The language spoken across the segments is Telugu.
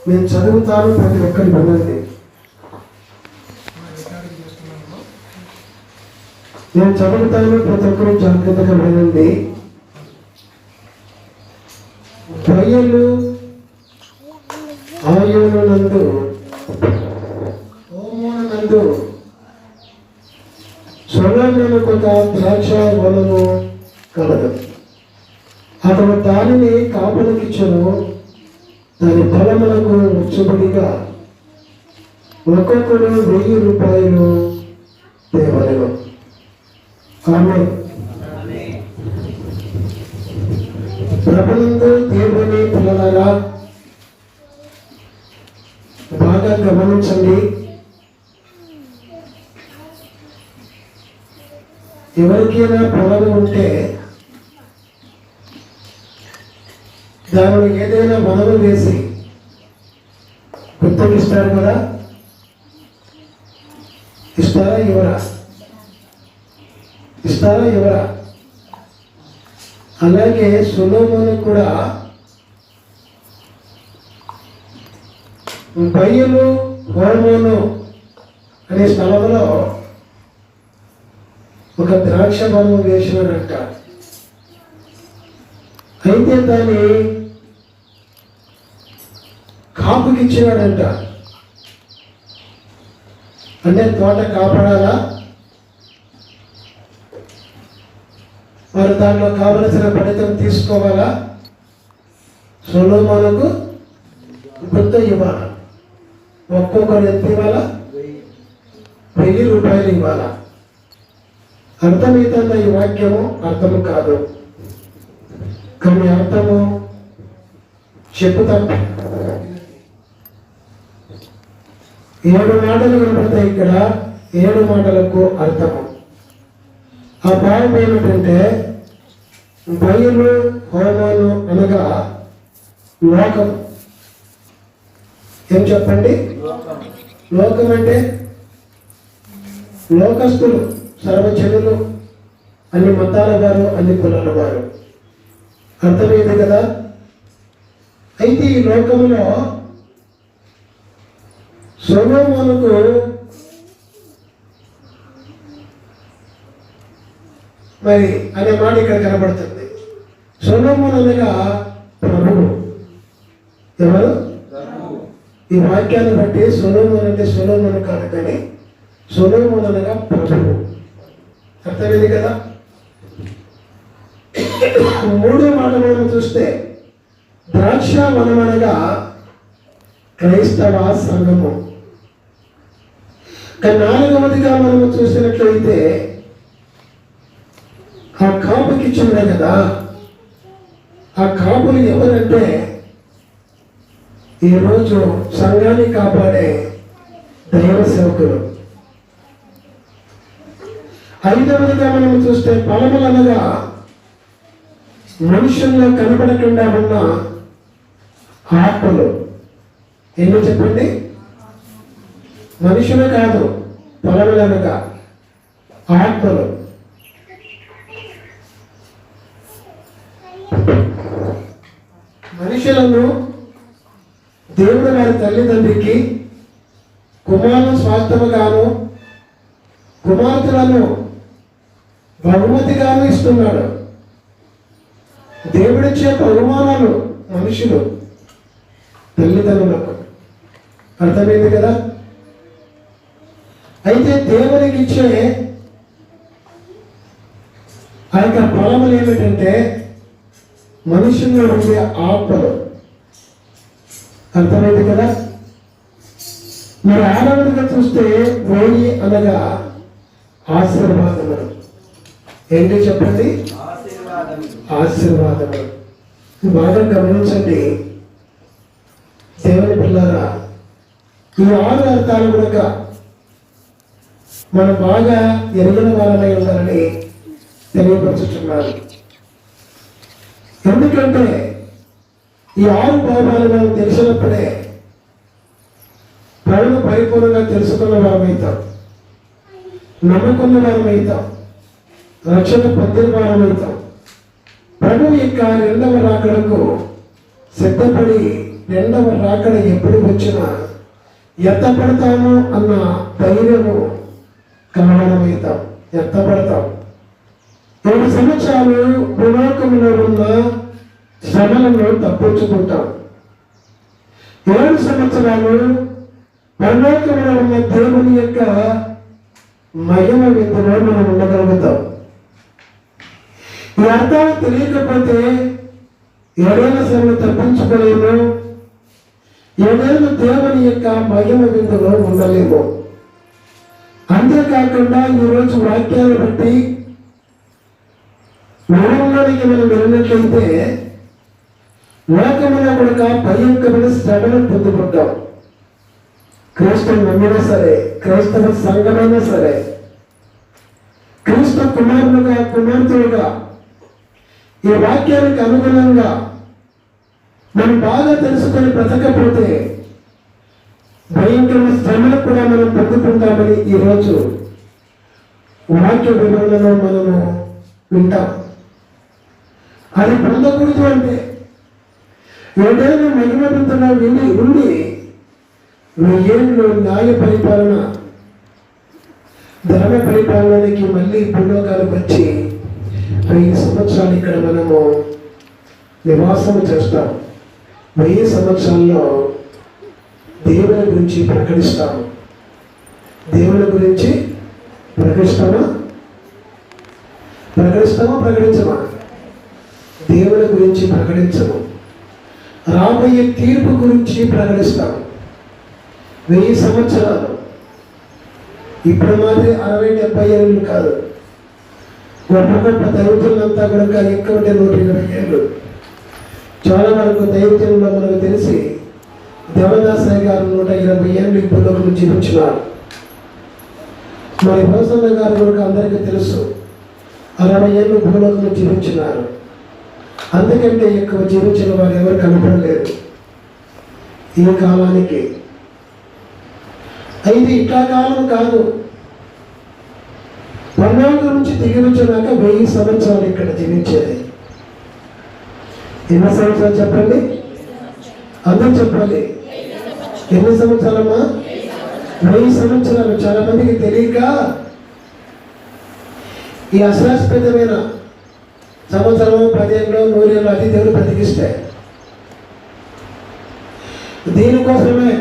నేను చదువుతాను, ప్రతి ఒక్కరి వినండి. నేను చదువుతాను, ప్రతి ఒక్కరు జాగ్రత్తగా వినండి. బయలు ఆయునందు హోమోనందు సొలొమోనుకు ఒక ద్రాక్ష వనము కలదు. అతను దానిని కాపులకిచ్చెను. దాని ఫలములకు ముచ్చుబడిగా ఒక్కొక్కడు 1000 రూపాయలు తేవలెను. ఆమేన్. ప్రభునందు దేవుని పిల్లలారా, బాగా గమనించండి. ఎవరికైనా పొలం ఉంటే దానిలో ఏదైనా మనము వేసి గుర్తులు ఇస్తారు కదా, ఇస్తారా ఇవ్వరా? ఇస్తారా ఇవ్వరా? అలాగే సొలొమోను కూడా బయలు హోమోను అనే స్థలంలో ఒక ద్రాక్ష వనము వేసినాడంట. అయితే దాన్ని కాపుకిచ్చినాడంట. అంటే తోట కాపాడాలా, మరి దాంట్లో కావలసిన ఫలితం తీసుకోవాలా, సొలొమోనుకు గుర్తు ఇవ్వాలా. ఒక్కొక్కరు ఎంత ఇవ్వాలా? 1000 రూపాయలు ఇవ్వాలా. అర్థమవుతుందా ఈ వాక్యము? అర్థము కాదు, కానీ అర్థము చెప్పుతాం. 7 మాటలు కనబడతాయి ఇక్కడ. 7 మాటలకు అర్థము. ఆ భావం ఏమిటంటే బయలు హోమోను అనగా లోకం. ఏం చెప్పండి? లోకం అంటే లోకస్తులు, సర్వజనులు, అన్ని మతాల వారు, అన్ని కులాల వారు. అర్థమైంది కదా? అయితే ఈ లోకంలో సొలొమోనుకు మరి అనే మాట ఇక్కడ కనబడుతుంది. సొలొమోను అనగా ప్రభువు. ఎవరు? ఈ వాక్యాన్ని బట్టి సొలొమోను అంటే సొలొమోను కాదు, కానీ సొలొమోను అనగా ప్రభువు. అర్థమైంది కదా? 3వ మాట మనం చూస్తే ద్రాక్ష వనం అనగా క్రైస్తవ సంఘము. 4వదిగా మనము చూసినట్లయితే ఆ కాపుకి ఇచ్చిందే కదా. ఆ కాపులు ఎవరంటే ఈరోజు సంఘాన్ని కాపాడే దైవ సేవకులు. 5వదిగా మనము చూస్తే ఫలములు అనగా మనుషుల్లో కనపడకుండా ఉన్న ఆత్మలు. ఎన్ని చెప్పండి? మనుషులు కాదు, ఫలములు అనగా ఆత్మలు. మనుషులను దేవుడు వారి తల్లిదండ్రికి కుమారులను స్వాస్థ్యముగాను కుమార్తెలను బహుమతిగాను ఇస్తున్నాడు. దేవుడిచ్చే బహుమానాలు మనుషులు తల్లిదండ్రులకు. అర్థమైంది కదా? అయితే దేవునికి ఇచ్చే ఆ యొక్క ఫలములు ఏమిటంటే మనుషుల్లో ఉండే ఆత్మలు. అర్థమైంది కదా? మరి 6వదిగా చూస్తే 1000 అనగా ఆశీర్వాదములు. ఏంటి చెప్పండి? ఆశీర్వాదములు. బాగా గమనించండి దేవుని పిల్లరా. ఈ 6 అర్థాలు కూడా మనం బాగా ఎరిగిన వారమై ఉండాలని తెలియపరుచుతున్నారు. ఎందుకంటే ఈ 6 భావాలు మనం తెలిసినప్పుడే ప్రభువును పరిపూర్ణంగా తెలుసుకున్న వారమవుతాం, నమ్ముకున్న వారమవుతాం, రక్షణ పొందిన వారమవుతాం. ప్రభు యొక్క 2వ రాకడకు సిద్ధపడి రెండవ రాకడ ఎప్పుడు వచ్చినా ఎత్తపడతాము అన్న ధైర్యము కలవడమవుతాం, ఎత్తపడతాం. 7 సంవత్సరాలు భూలోకంలో ఉన్న శ్రమలను తప్పించుకుంటాం. 7 సంవత్సరాలు పరలోకంలో ఉన్న దేవుని యొక్క మహిమ విందులో మనం ఉండగలుగుతాం. ఈ అర్థాలు తెలియకపోతే 7 శ్రమలు తప్పించుకోలేము, 7 దేవుని యొక్క మహిమ విందులో ఉండలేము. అంతేకాకుండా ఈరోజు వాక్యాలు బట్టి లోకంలోనికి మనం వెళ్ళినట్లయితే లోకములో కూడా భయంకరమైన శ్రమను పొందుకుంటాం. క్రీస్తు నమ్మినా సరే, క్రైస్తవ సంఘమైనా సరే, క్రీస్తు కుమారులుగా కుమార్తెలుగా ఈ వాక్యానికి అనుగుణంగా మనం బాగా తెలుసుకొని బ్రతకపోతే భయంకరమైన శ్రమను కూడా మనం పొందుకుంటామని ఈరోజు వాక్య వివరణలో మనము వింటాం. అది పొందకూడదు అంటే 7 మహిమ విందులో విని ఉండి 1000 న్యాయ పరిపాలన, ధర్మ పరిపాలనకి మళ్ళీ భూలోకాలకు వచ్చి 1000 సంవత్సరాలు ఇక్కడ మనము నివాసం చేస్తాం. 1000 సంవత్సరాల్లో దేవుని గురించి ప్రకటిస్తాము. దేవుని గురించి ప్రకటిస్తామా? ప్రకటించమా? దేవుని గురించి ప్రకటించము. రాబోయే తీర్పు గురించి ప్రకటిస్తాము. 1000 సంవత్సరాలు ఇప్పుడు మాది 60-70 ఏళ్ళు కాదు. గొప్ప గొప్ప దైవజనులంతా కూడా ఎక్కువ 120 ఏళ్ళు. చాలా వరకు దైవజనుల్లో మనకు తెలిసి దేవదాసయ్య గారు 120 ఏళ్ళు ఈ భూలోకంలో జీవించినారు. మరి ప్రసన్న గారు కూడా అందరికీ తెలుసు 60 ఏళ్ళు భూలోకంలో జీవించినారు. అందుకంటే ఎక్కువ జీవించిన వారు ఎవరు కనపడలేరు ఈ కాలానికి. అయితే ఇట్లా కాలం కాదు, పరలోకం నుంచి దిగి వచ్చినాక 1000 సంవత్సరాలు ఇక్కడ జీవించేది. ఎన్ని సంవత్సరాలు చెప్పండి? అందరూ చెప్పాలి. ఎన్ని సంవత్సరాలమ్మా? 1000 సంవత్సరాలు. చాలా మందికి తెలియక ఈ అశాశ్వతమైన సంవత్సరం 10 ఏళ్ళు 100 ఏళ్ళు అది దేవుడు బ్రతికిస్తాయి. దీనికోసమే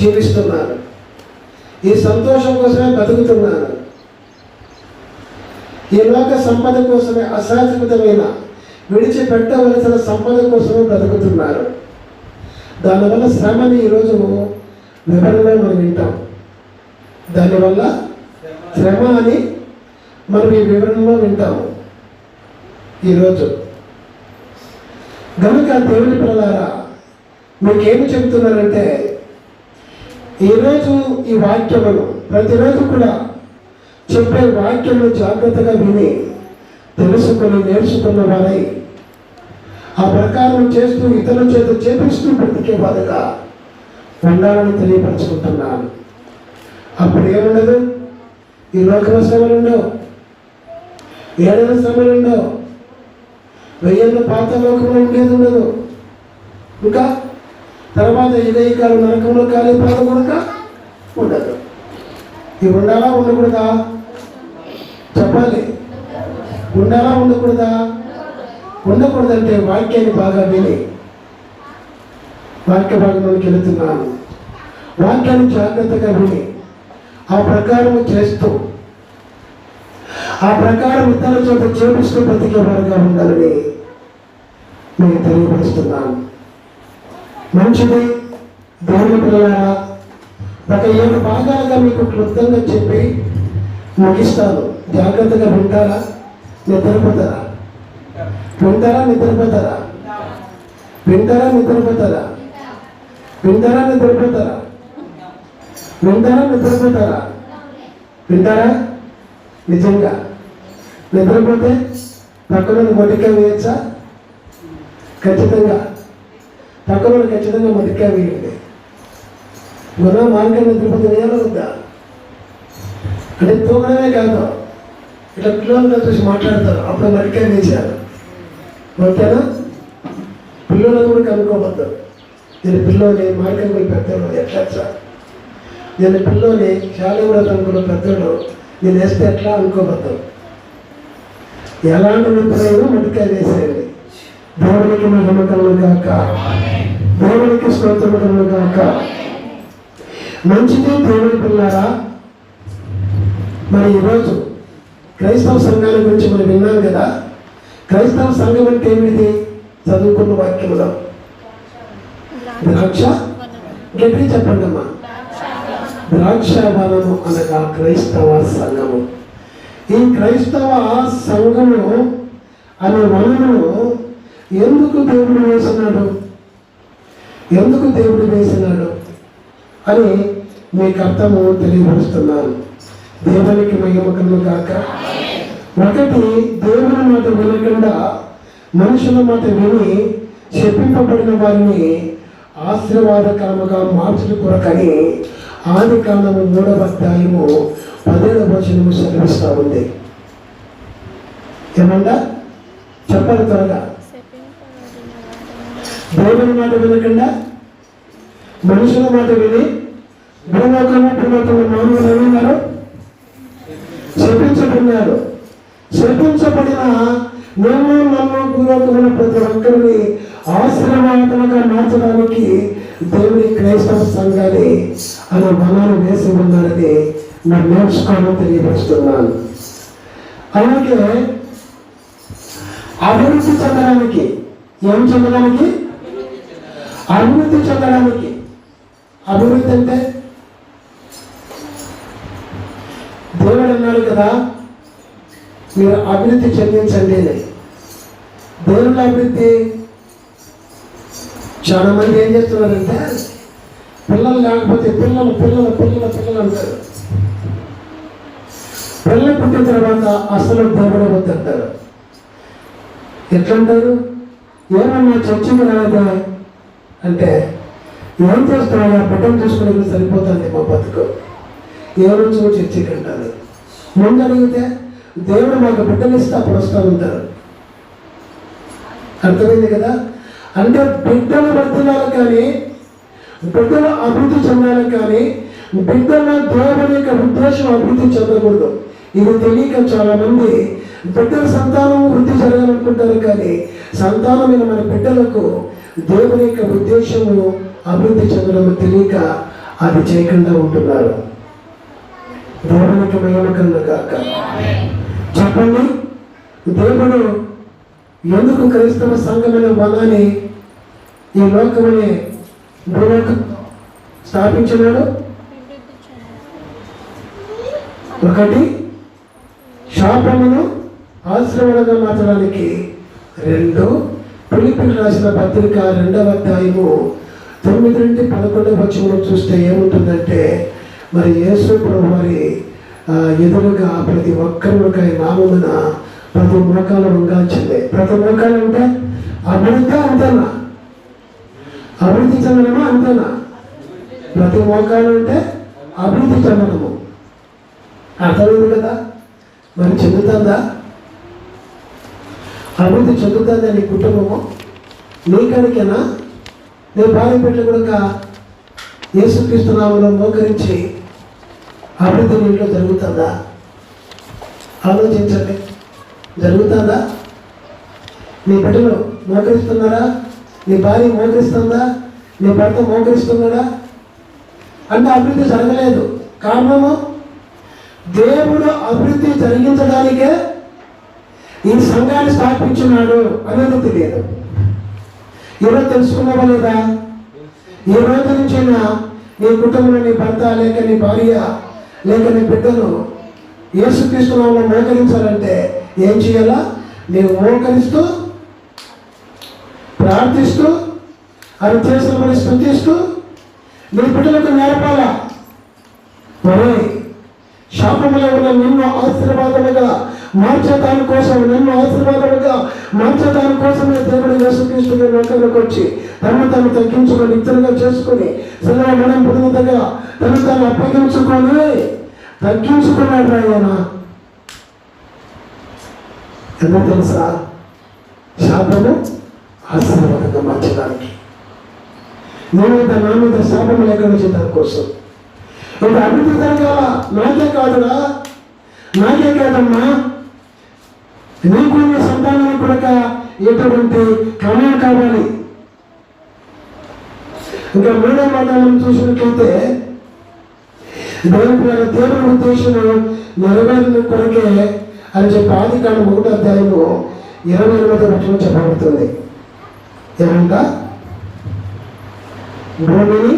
జీవిస్తున్నారు, ఈ సంతోషం కోసమే బతుకుతున్నారు, ఈ లోక సంపద కోసమే, అశాశ్వతమైన విడిచిపెట్టవలసిన సంపద కోసమే బ్రతుకుతున్నారు. దానివల్ల శ్రమని ఈరోజు వివరణలో మనం వింటాం. దానివల్ల శ్రమ అని మనం ఈ వివరణలో వింటాము ఈరోజు. కనుక దేవుని పిల్లలారా, మీకేమి చెబుతున్నారంటే ఈరోజు ఈ వాక్యములు ప్రతిరోజు కూడా చెప్పే వాక్యములు జాగ్రత్తగా విని తెలుసుకొని నేర్చుకున్న వారై ఆ ప్రకారం చేస్తూ ఇతరుల చేత చేపిస్తూ బ్రతికే వారుగా ఉండాలని తెలియపరచుకుంటున్నాను. అప్పుడు ఏముండదు, ఈ లోకల శ్రమలుండవు, 7 శ్రమలుండవు, 1000 పాత లోకంలో ఉండేది ఉండదు. ఇంకా తర్వాత యుగయుగాలు నరకంలో కాలే బాధ కూడా ఉండదు. ఇవి ఉండాలా ఉండకూడదా? చెప్పాలి. ఉండాలా ఉండకూడదా? ఉండకూడదంటే వాక్యాన్ని బాగా విని, వాక్య భాగంలోకి వెళుతున్నాను, వాక్యాన్ని జాగ్రత్తగా విని ఆ ప్రకారం చేస్తూ ఆ ప్రకారం ఇతరుల చోట చేపిస్తూ బ్రతికే వారుగా ఉండాలని నేను తెలియపరుస్తున్నాను. మంచిది. దేవుని పిల్లలారా, ఒక 7 భాగాలుగా మీకు క్లుప్తంగా చెప్పి ముగిస్తాను. జాగ్రత్తగా వింటారా? నిద్రపోతారా? వింటారా? నిద్రపోతారా? వింటారా? నిద్రపోతారా? వింటారా? నిద్రపోతారా? వింటారా? నిద్రపోతారా? వింటారా? నిజంగా నిద్రపోతే పక్కన మొటికాయ వేయచ్చా? ఖచ్చితంగా పక్కన ఖచ్చితంగా మొటికాయ వేయండి. గుణ మార్గం నిద్రపోతే వేయాలో వద్దా? అంటే తూకడమే కాదు, ఇట్లా పిల్లలుగా చూసి మాట్లాడతారు, అప్పుడు మొటికాయ వేశారు. ఓకేనా? పిల్లలను కూడా కనుక్కోవద్దు. నేను పిల్లోని మార్గంగులు పెద్దోడు ఎట్లా సార్, నేను పిల్లోని శాలివ్రతంగులు పెద్దోడు నేను వేస్తే ఎట్లా అనుకోవద్దు. ఎలాంటి విప్రయోగ ముడికాయ వేసేయండి. దేవునికి మహిమకలను కాక, దేవునికి స్తోత్రములను కాక. మంచిది దేవుని పిల్లారా. మరి ఈరోజు క్రైస్తవ సంఘాల గురించి మనం విన్నాం కదా. క్రైస్తవ సంఘం అంటే ఏమిటి? చదువుకున్న వాక్యములో ద్రాక్ష, గట్టి చెప్పండి అమ్మా, ద్రాక్షావనము అనగా క్రైస్తవ సంఘము. ఈ క్రైస్తవ సంఘము అనే వనమును ఎందుకు దేవుడు వేసినాడు, ఎందుకు దేవుడు వేసినాడు అని మీకు అర్థము తెలియపరుస్తున్నాను. దేవునికి మహిమకలను కాక. ఒకటి, దేవుని మాట వినకుండా మనుషుల మాట విని చెప్పింపబడిన వారిని ఆశీర్వాదకరముగా మార్చుల కొరకని ఆదికాండము 3వ అధ్యాయము 17వ వచనము సెలవిస్తూ ఉంది. ఏమన్నా చెప్పాలి త్వరగా. దేవుని మాట వినకుండా మనుషుల మాట విని భూలోకము మానవులు ఏమన్నారు? శపించబడినారు. శపించబడిన నేను నన్ను భూలోకమున ప్రతి ఒక్కరిని ఆశీర్వాదముగా మార్చడానికి దేవుని క్రైస్తవ సంఘాన్ని అనే వనాలు వేసి ఉన్నారని నేను నేర్చుకోవాలని తెలియపరుస్తున్నాను. అలాగే అభివృద్ధి చెందడానికి, ఏం చెందడానికి? అభివృద్ధి చెందడానికి. అభివృద్ధి అంటే దేవుడు అన్నాడు కదా, మీరు అభివృద్ధి చెందించండి. దేవుని అభివృద్ధి చాలా మంది ఏం చేస్తున్నారంటే పిల్లలు లేకపోతే పిల్లలు పిల్లలు పిల్లలు పిల్లలు అంటారు. పిల్లలు పుట్టిన తర్వాత అసలు దేవుడు వద్దంటారు. ఎట్లంటారు? ఏమన్నా చర్చకు రాలేదా అంటే, ఏం చేస్తున్నాయా, బిడ్డను చూసుకునేది సరిపోతుంది మా బతుకు, ఏ రోజు చర్చకి అంటారు. ముందు అడిగితే దేవుడు మాకు బిడ్డలు ఇస్తే అప్పుడు వస్తూ ఉంటారు. అర్థమైంది కదా. అంటే బిడ్డలు వర్తిల్లాలి కానీ, బిడ్డలు అభివృద్ధి చెందాలి కానీ, బిడ్డల దేవుని యొక్క ఉద్దేశం అభివృద్ధి చెందకూడదు. ఇది తెలియక చాలా మంది బిడ్డల సంతానం వృద్ధి జరగాలనుకుంటారు కానీ సంతానమైన మన బిడ్డలకు దేవుని యొక్క ఉద్దేశము అభివృద్ధి చెందడం తెలియక అది చేయకుండా ఉంటున్నారు. దేవునికి మహిమకలను కాక. చెప్పండి, దేవుడు ఎందుకు క్రైస్తవ సంఘమైన వనాన్ని ఈ లోకమనే భూలోకం స్థాపించినాడు? ఒకటి, శాపమును ఆశీర్వాదంగా మార్చడానికి. 2, ఫిలిప్పీయులకు రాసిన పత్రిక 2వ అధ్యాయము 9-11 వచనం చూస్తే ఏముంటుందంటే, మరి యేసు ప్రభువు వారి ఎదురుగా ప్రతి ఒక్కరికి నామమున ప్రతి మోకాలు వంగాల్సిందే. ప్రతి మోకాలు అంటే అభివృద్ధి అంతేనా? అభివృద్ధి చెందడమా అంతేనా? ప్రతి మోకాలు అంటే అభివృద్ధి చెందడము. అర్థమైంది కదా. మరి చెందుతుందా? అభివృద్ధి చెందుతుందా నీ కుటుంబము? నీకనికేనా? నేను భార్య బిడ్డలు కూడా యేసుక్రీస్తు నామములో మోకరించి అభివృద్ధి నీలో జరుగుతుందా? ఆలోచించండి. జరుగుతుందా? నీ బిడ్డలు మోకరిస్తున్నారా? నీ భార్య మోకరిస్తుందా? నీ భర్త మోకరిస్తున్నాడా? అంటే అభివృద్ధి జరగలేదు. కారణము, దేవుడు అభివృద్ధి జరిగించడానికే ఈ సంఘాన్ని స్థాపించున్నాడు అనేది తెలియదు. ఈరోజు తెలుసుకున్నావా లేదా? ఈ రోజు నుంచి నీ కుటుంబంలో నీ భర్త లేక నీ భార్య లేక నీ బిడ్డను యేసుక్రీస్తు నామములో మోకరించాలంటే ఏం చేయాలా? నీవు మోకరిస్తూ ప్రార్థిస్తూ అది చేసిన పని స్తుతిస్తూ నీ బిడ్డలకు నేర్పాలా. మరి శాపములో ఉన్న నిన్ను ఆశీర్వాదముగా మార్చడాని కోసం, నిన్ను ఆశీర్వాదముగా మార్చడాని కోసమే దేవుడు యేసుక్రీస్తు లోకంలోకి వచ్చి తను తగ్గించుకొని ఇతరుగా చేసుకొని సెలవు మనం పొందుతగా తను అప్పగించుకొని తగ్గించుకున్నాడు. ఆయన ఎందుకు తెలుసా? శాపము ఆశీర్వాదంగా మార్చడానికి, నీ మీద నా మీద శాపం లేకుండా చేయడం కోసం. ఇంకా అభివృద్ధి జరగాల. నాకే కాదమ్మా, నీకు నీ సంతానానికి కూడా ఎటువంటి క్రమం కావాలి. ఇంకా మూడో మాటలను చూసినట్లయితే దేవుని ఉద్దేశం నెరవేరిన కొరకే అని చెప్పి ఆదికాండం 1వ అధ్యాయము 28వ వచనం చెప్పబడుతుంది. ఏమంట? భూమిని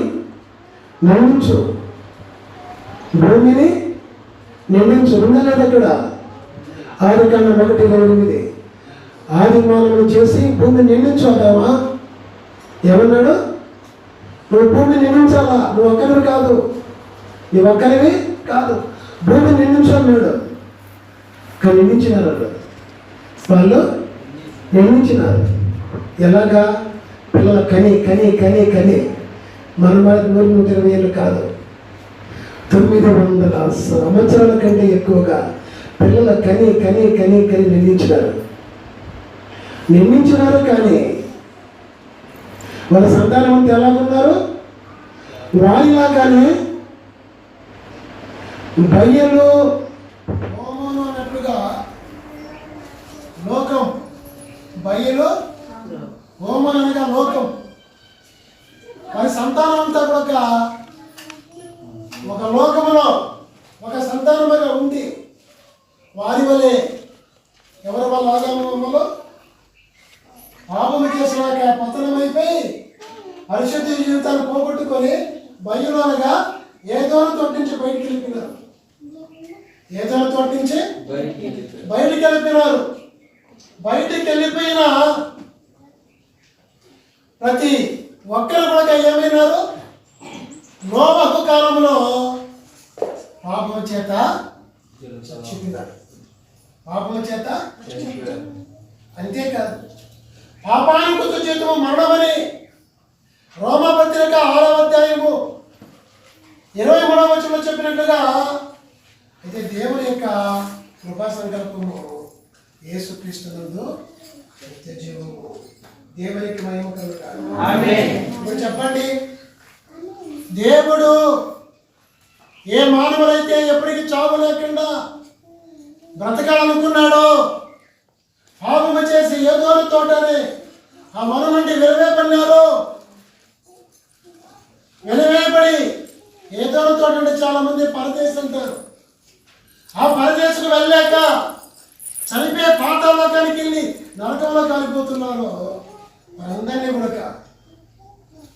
నిండించు ఉందా లేదు అక్కడ? ఆదికాండం 1:28 ఆది మానవులు చేసి భూమిని నిండించు అదామా. ఏమన్నాడు? నువ్వు భూమిని నిందించాలా, నువ్వు ఒక్కరివి కాదు, భూమిని నిందించు అన్నాడు. కానీ నిందించినారు వాళ్ళు, నిందించినారు. ఎలాగా? పిల్లల కని మన 120 ఏళ్ళు కాదు, 900 సంవత్సరాల కంటే ఎక్కువగా పిల్లల కని నిందించినారు. కానీ వాళ్ళ సంతానం అంతా ఎలాగున్నారు? వారిలాగానే బయ్యలు హోమోను అన్నట్లుగా లోకం, బయ్యలు హోమోను అనగా లోకం, వారి సంతానం అంతా కూడా ఒక లోకములో ఒక సంతానముగా ఉండి వారి వలె ఎవరి వల్ల ఆగమనంలో పాపము చేసినాక పతనమైపోయి పరిశుద్ధ జీవితాన్ని పోగొట్టుకొని బయ్యలు అనగా ఏదోను తోటి నుంచి బయటికి వెళ్ళిపోయినారు. బయటికి వెళ్ళిపోయిన ప్రతి ఒక్కరు కూడా ఏమైనారు? నోవహు కాలంలో పాపం చేత చచ్చిపోయినారు. అంతేకాదు, పాపానికి ఉత్తు జీతము మరణమని రోమపత్రిక 6వ అధ్యాయము 23వ వచనంలో చెప్పినట్లుగా, అయితే దేవుని యొక్క కృపా సంకల్పము యేసుక్రీస్తునందు నిత్య జీవము. దేవునికి మహిమ కలుగును. ఆమేన్. ఇప్పుడు చెప్పండి, దేవుడు ఏ మానవులైతే ఎప్పటికీ చావు లేకుండా బ్రతకాలనుకున్నాడో, పాపము చేసి ఏదో తోటని ఆ మనం నుండి వెలివేయబడి ఏదో తోట చాలా మంది పరదేశం అంటారు. ఆ పరదేశకు వెళ్ళాక చనిపోయే పాతాళలోకానికి వెళ్ళి నరకంలో కాలిపోతున్నారు. మనందరినీ కూడా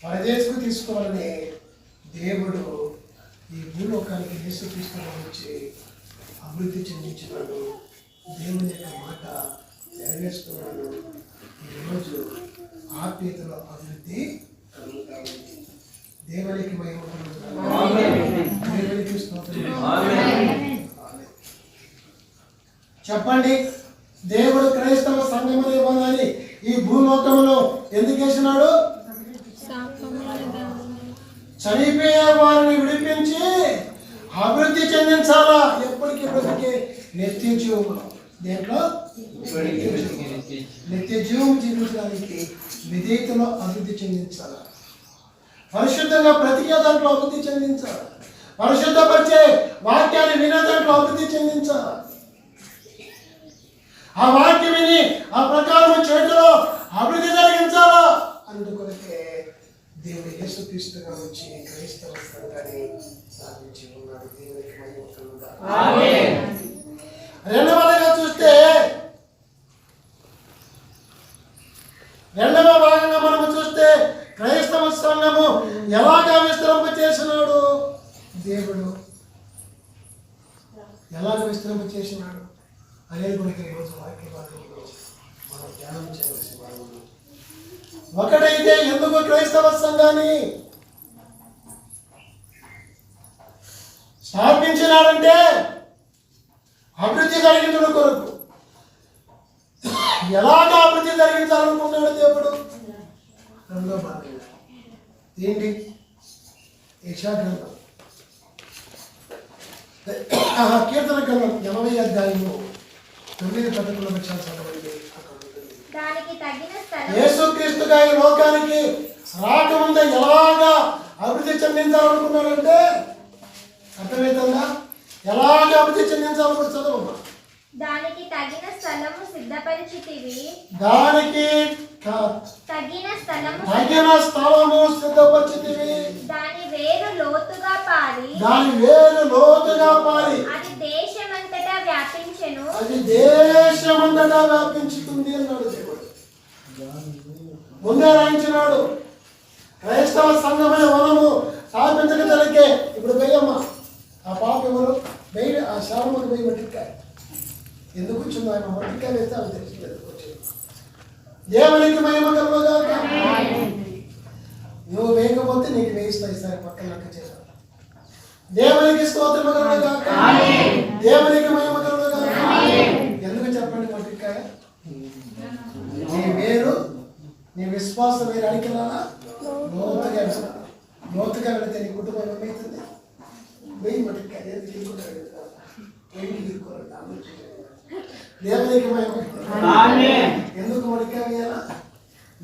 పరదేశకు తీసుకోవాలని దేవుడు ఈ భూలోకానికి యేసుక్రీస్తును వచ్చి అభివృద్ధి చెందించినాడు. దేవుని యొక్క మాట నెరవేరుస్తున్నాడు. ఈరోజు ఆత్మీయతలో అభివృద్ధి కలుగుతా ఉంది. దేవునికి మహిమ కలుగుతాడు. దేవునికి స్తోత్రం. చెప్పండి, దేవుడు క్రైస్తవ సంఘమునే ఇవ్వాలని ఈ భూలోకంలో ఎందుకు వేసినాడు? చనిపోయే వారిని విడిపించి అభివృద్ధి చెందించాలా. ఎప్పటికీ బ్రతికే నిత్య జీవం, దేంట్లో నిత్య జీవం జీవించడానికి విధేయతలో అభివృద్ధి చెందించాలి. పరిశుద్ధంగా బ్రతికే దాంట్లో అభివృద్ధి చెందించాలి. పరిశుద్ధపరిచే వాక్యాన్ని వినే దాంట్లో అభివృద్ధి చెందించాలి. ఆ వాక్యం విని ఆ ప్రకారం చేతిలో అభివృద్ధి జరిగించాలా. అందుకొరకే దేవుడు యేసుక్రీస్తుగా వచ్చి క్రైస్తవ సంఘాన్ని స్థాపించి ఉన్నాడు. దేవునికి మహిమ కలుగుగాక. ఆమేన్. రెండవదిగా చూస్తే, రెండవ భాగంగా మనము చూస్తే క్రైస్తవ సంఘము ఎలాగా విస్తరింప చేసినాడు? దేవుడు ఎలాగ విస్తరింప చేసినాడు అనేది మనకి ఈరోజు వాక్య భాగంలో మనం ధ్యానం చేయవలసిన భాగంలో ఒకటైతే, ఎందుకు క్రైస్తవ సంఘాన్ని స్థాపించినాడంటే అభివృద్ధి జరిగించడం కొరకు. ఎలాగా అభివృద్ధి జరిగించాలనుకున్నాడు దేవుడు? రెండో భాగం ఏంటి? యెషయా గ్రంథం, కీర్తన గ్రంథం 80వ అధ్యాయము 9-11 వచనాలు చదవండి. అక్కడ ఉంటుంది, దానికి తగిన స్థలం యేసుక్రీస్తుగా ఈ లోకానికి రాకముందే ఎలాగా అభివృద్ధి చెందించాలనుకున్నాడంటే అర్థమవుతుందా? ఎలాగా అభివృద్ధి చెందించాలనుకుని చదవమ్మా. దానికి తగిన స్థలము సిద్ధపరిచితివి. దానికి తగిన స్థలము సిద్ధపరిచితివి. దాని వేరు లోతుగా పారి అది దేశమంతటా వ్యాపించెను. అది దేశమంతటా వ్యాపించుతుంది అన్నాడు దేవుడు. ముందే రాయించినాడు. క్రైస్తవ సంఘమైన వనము స్థాపించక తలకే. ఇప్పుడు పోయమ్మా ఆ పాప ఎవరు బయట ఆ శాలముకు పోయి మట్టికాయ ఎందుకు వచ్చిందో ఆయన మట్టికాయ వేస్తే ఆమె తెలిసింది. దేవునికి మహిమ కలుగుగాక. నువ్వు వేయకపోతే నీకు వేయిస్తాయి సరే పక్కన లెక్క చేశాను. దేవునికి స్తోత్రం కలుగుగాక. దేవునికి మహిమ కలుగుగాక. ఎందుకు చెప్పండి మట్టికాయ? నీ వేరు నీ విశ్వాసం వేరు అడిగినానా లోతుగా వెళితే నీ కుటుంబం ఏమవుతుంది? వెయ్యి మట్టికాయ దేవునికి మహిమ. ఎందుకు మడికాయ వేయాలా?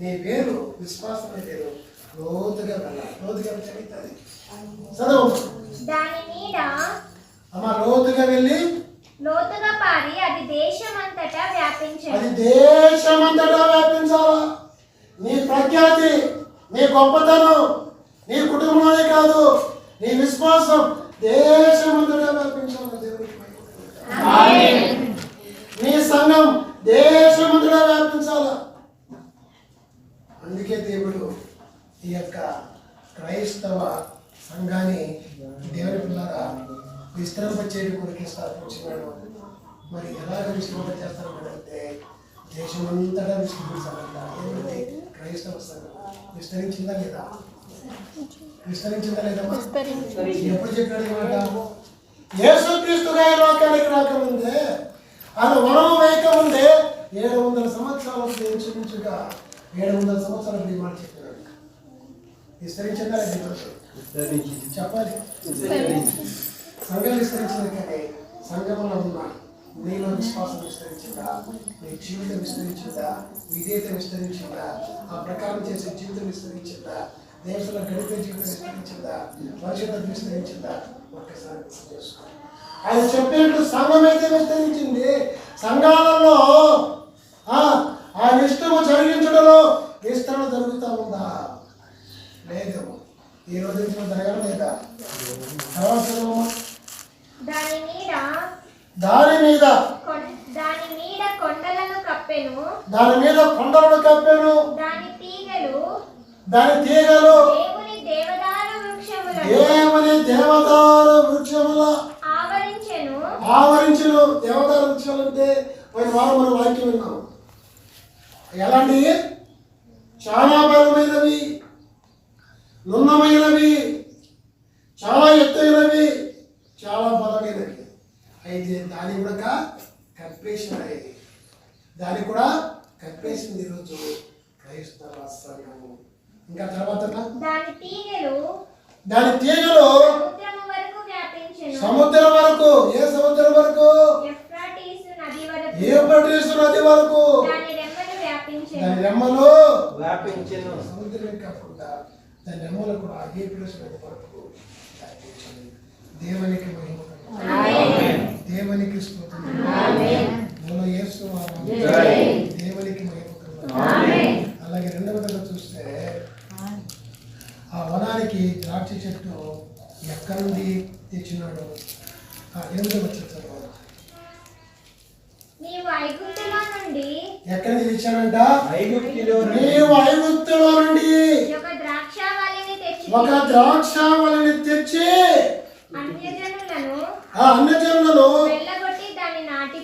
నీ వేరు విశ్వాసమే వేరు లోతుగా వెళ్ళాలి. లోతుగా చదువుతుంది చదువు. దాని మీద అమ్మా లోతుగా వెళ్ళి లోతుగా పారి అది దేశమంతటా వ్యాపించెను. అది దేశమంతటా వ్యాపించాలా? నీ ప్రఖ్యాతి, నీ గొప్పతనం నీ కుటుంబంలోనే కాదు, నీ విశ్వాసం దేశమంతటా వ్యాపించాలా? దేవునికి నీ సంఘం దేశమంతటా వ్యాపించాలా? అందుకే దేవుడు ఈ యొక్క క్రైస్తవ సంఘాన్ని దేవుని పిల్లగా విస్తరింపచేయడం కొరకు స్థాపించినాడు. మరి ఎలాగ విస్తరింపచేస్తాడు అంటే దేశమంతటా విస్తరించాలంట. ఏమంటే క్రైస్తవ సంఘం విస్తరించిందా లేదా? విస్తరించిందా లేదా? ఎప్పుడు చెప్పాడు ఈ మాట? యేసుక్రీస్తుగా ఈ లోకానికి రాకముందే ఆయన వరం వేయకముందే 700 సంవత్సరాలకు ఇంచుమించుగా 700 సంవత్సరాలకు ఈ మాట చెప్పాడు. విస్తరించిందా లేదా? చెప్పాలి. సంఘం విస్తరించింది కానీ సంఘంలో ఉన్న నీలో విశ్వాసం విస్తరించిందా? నీ జీవితం విస్తరించిందా? విధేయత విస్తరించిందా? ఆ ప్రకారం చేసే జీవితం విస్తరించిందా? దేశంలో గడిపే జీవితం విస్తరించిందా? పరిశుద్ధత విస్తరించిందా? ఒక్కసారి చేసుకో. ఆయన చెప్పినట్టు సంఘం అయితే విస్తరించింది. సంఘాలలో ఆ ఇష్టము జరిగించడంలో విస్తరణ జరుగుతూ ఉందా? లేదు. ఈ రోజు జరగడం లేదా? తర్వాత దాని మీద కొండలను కప్పెను. దాని మీద కొండలను కప్పెను. దాని తీగలు దేవుని దేవదారు వృక్షముల ఆవరించెను. దేవదారు వృక్షాలు అంటే పోయిన వారం మనం వాక్యం విన్నాము. ఎలాంటి? చాలా బలమైనవి, నున్నమైనవి, చాలా ఎత్తైనవి, చాలా బలమైనవి. అయితే దాని కూడా కప్పేసినాయి. దాన్ని కూడా కప్పేసింది ఈరోజు క్రైస్తవ సంఘము. ఇంకా తర్వాత దాని తీగలు సముద్రం వరకు. ఏ సముద్రం వరకు? యూఫ్రటీసు నది వరకు. దాని రెమ్మలు వ్యాపించెను. సముద్రం కాకుండా దాని రెమ్మలు కూడా యూఫ్రటీసు నది వరకు వ్యాపించెను. దేవునికి మహిమ. దేవునికి స్తోత్రం. యేసు దేవునికి మహిమ. అలాగే రెండవదిగా చూస్తే ఆ వనానికి ద్రాక్ష చెట్టు ఎక్కడి నుండి తెచ్చినాడు? ఎక్కడి నుంచి తెచ్చాడంట? నీవు ఐగుప్తులో నుండి ఒక ద్రాక్షావళిని తెచ్చి అన్యజనులను వెళ్ళగొట్టి దాన్ని నాటి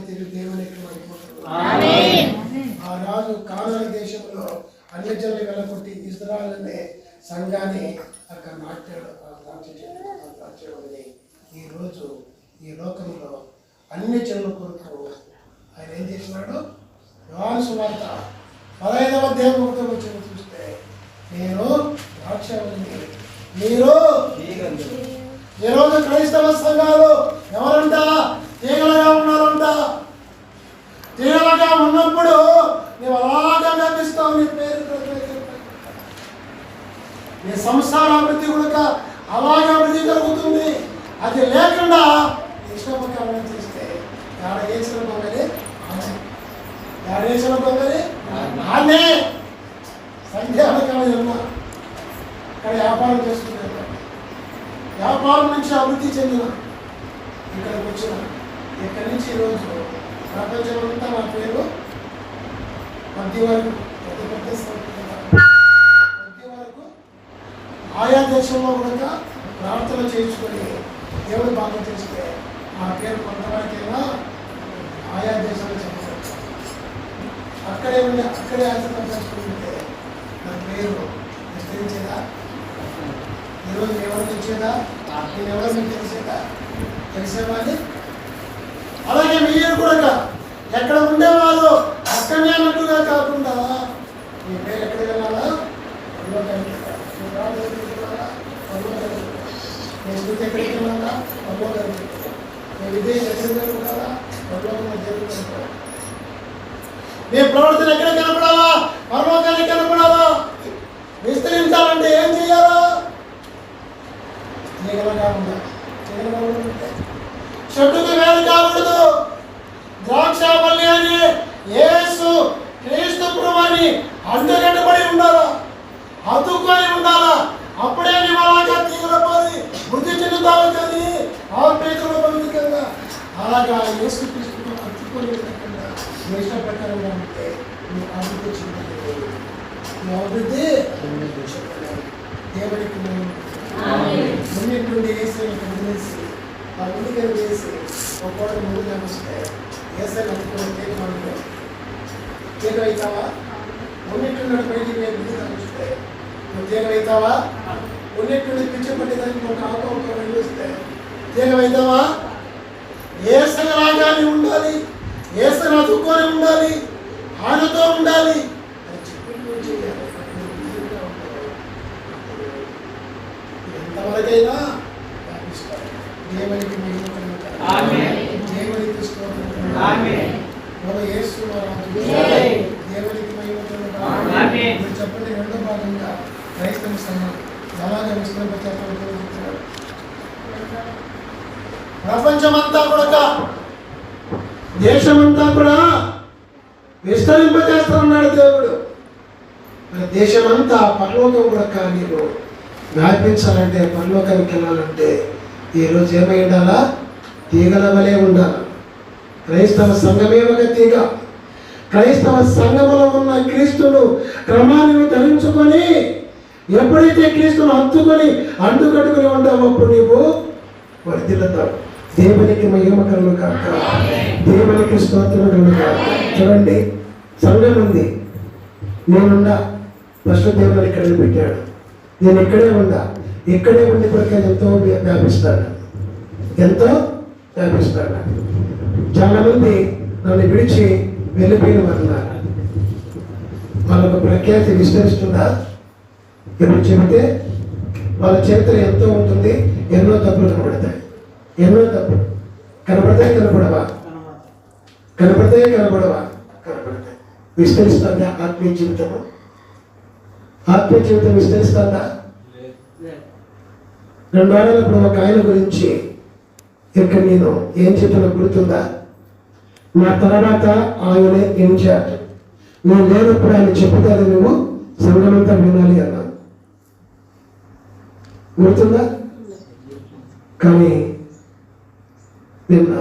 తిరిగి దేవునికి ఆ రాజు కానాను దేశంలో అన్యజనులు వెళ్ళగొట్టి ఇశ్రాయేలు అనే సంఘాన్ని అక్కడ నాటాడు. ఈ రోజు ఈ లోకంలో అన్ని జనుల కొరకు ఆయన ఏం చేసినాడు? యోహాను సువార్త 15వ అధ్యాయంలో వచ్చి చూస్తే నేను ద్రాక్షావళిని, మీరు ఈరోజు క్రైస్తవ సంఘాలు ఎవరంట? తీగలుగా ఉన్నారంట. తీగలుగా ఉన్నప్పుడు నీ సంసార అభివృద్ధి కూడా అలాగే అభివృద్ధి జరుగుతుంది. అది లేకుండా ఇష్టం ప్రకారం చేస్తే ఏడేసిన పొంగలి ఆనే సంధ్యాకాలం జన్మ ఇక్కడ వ్యాపారం చేసుకుంటారు. వ్యాపారం నుంచి అభివృద్ధి చెందిన ఇక్కడికి వచ్చిన ఇక్కడి నుంచి ఈరోజు ప్రపంచమంతా నా పేరు మధ్య వరకు ఆయా దేశంలో కూడా ప్రార్థన చేయించుకొని దేవుడు బాగా చేస్తే ఆ పేరు కొంతవరకైనా ఆయా దేశాలు చెప్పవచ్చు. అక్కడే ఉండి అక్కడే ఆచరణ చేసుకుంటే నా పేరు విస్తరించేదా? ఈరోజు ఎవరికి ఇచ్చేదా? నేను ఎవరికి తెలిసేవాడి. అలాగే మీరు కూడా ఎక్కడ ఉండేవాళ్ళు అక్కడనే అన్నట్టుగా కాకుండా మీ పేరు ఎక్కడికి వెళ్ళాలా? మీ స్థితి ఎక్కడికి వెళ్ళాలా? మీ విదేశం ఎక్కడికి వెళ్ళాలా? మీ ప్రవర్తన ఎక్కడ కనపడాలా? పరలోకానికి కనపడాలా? విస్తరించాలంటే ఏం చేయాలా? చెట్టుకు వేలు కాకూడదు. ద్రాక్షావల్లి అని యేసు క్రీస్తు ప్రభువుని అంటుకట్టుబడి ఉండాలా, హత్తుకొని ఉండాలా. అప్పుడే నీవు అలాగా తీవ్రపడి బుద్ధి చెందుతావు. కానీ ఆత్మీయతలో బంధుకంగా అలాగా యేసు క్రీస్తుతో హత్తుకొని నీ ఇష్ట ప్రకారంగా ఉంటే నీ అభివృద్ధి చెందలేదు. నీ అభివృద్ధి దేవుడికి ముందు వేసి వదిలేసి ఆ ముందుగా వేసి ఒక కోట ముందుగా వస్తే వేసే అనుకుని తీగ అవుతావా? ఉన్నట్టు బయటికి ముందుగా వస్తే నువ్వు తీగ అవుతావా? ఉన్నట్టు పిచ్చి పట్టేదానికి ఒక ఆపంతో వెళ్ళొస్తే తీగ అవుతావా? ఏసలాగానే ఉండాలి, ఏసను అతుక్కొని ఉండాలి, ఆయనతో ఉండాలి. ఎంతవరకైనా దేవునికి దేవునికి చెప్పండి. రెండో భాగంగా క్రైస్తవ సంఘం ఎలాగ విస్తరింపచేస్తాడు? ప్రపంచమంతా కూడా దేశమంతా కూడా విస్తరింపచేస్తానన్నాడు దేవుడు. మరి దేశమంతా పరలోకం కూడా నీవు వ్యాపించాలంటే, పరలోకానికి వెళ్ళాలంటే ఈరోజు ఏమై ఉండాలా? తీగల వలె ఉండాలి. క్రైస్తవ సంఘమే ఒక తీగ. క్రైస్తవ సంఘములో ఉన్న క్రీస్తును క్రమాన్ని ధరించుకొని ఎప్పుడైతే క్రీస్తును హత్తుకొని అంటుకట్టుకుని ఉంటావో అప్పుడు నీవు వర్ధిల్లుతావు. దేవునికి మహిమ కలుగు కాక, దేవునికి స్తోత్రం కలుగు కాక. చూడండి, సంఘం ఉంది. నేనుండా ఫస్ట్ దేవుని ఇక్కడ పెట్టాడు. నేను ఇక్కడే ఉండా, ఇక్కడే ఉండి కూడా ఎంతో వ్యాపిస్తాను, ఎంతో వ్యాపిస్తాను. చాలామంది నన్ను విడిచి వెళ్ళిపోయిన వారున్నారు. వాళ్ళకు ప్రఖ్యాతి విస్తరిస్తుందా? ఇప్పుడు చెబితే వాళ్ళ చరిత్ర ఎంతో ఉంటుంది. ఎన్నో తప్పులు కనబడతాయి, ఎన్నో తప్పులు కనబడతాయి. కనబడవా? కనబడతాయి. విస్తరిస్తుందా ఆత్మీయ జీవితము? ఆత్మీయ జీవితం విస్తరిస్తుందా? 2 వారాలప్పుడు ఒక ఆయన గురించి ఇక్కడ నేను ఏం చెప్పినా గుర్తుందా? నా తర్వాత ఆయనే ఇన్ఛార్జ్. నేను లేనప్పుడు ఆయన చెప్పుతాను, నువ్వు సంఘమంతా వినాలి అన్నాను. గుర్తుందా? కానీ నిన్న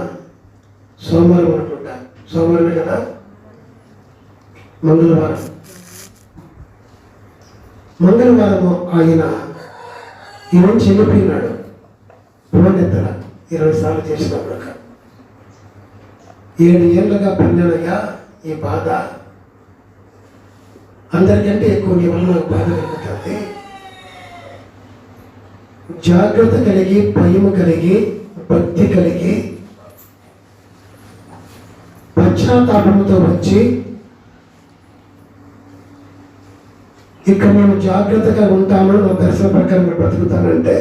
సోమవారం అనుకుంటా, సోమవారమే కదా, మంగళవారము ఆయన ఈయన చెల్లిపోయినాడు. ఫోన్ ఎత్తరా 20 సార్లు చేసినప్పుడు 7 ఏళ్ళుగా పన్నానయ్యా ఈ బాధ. అందరికంటే ఎక్కువ నీ వల్ల నాకు బాధ కలుగుతుంది. జాగ్రత్త కలిగి, భయము కలిగి, భక్తి కలిగి, పశ్చాత్తాపంతో వచ్చి ఇక్కడ నేను జాగ్రత్తగా ఉంటాను, నా దర్శన ప్రకారం బ్రతుకుతానంటే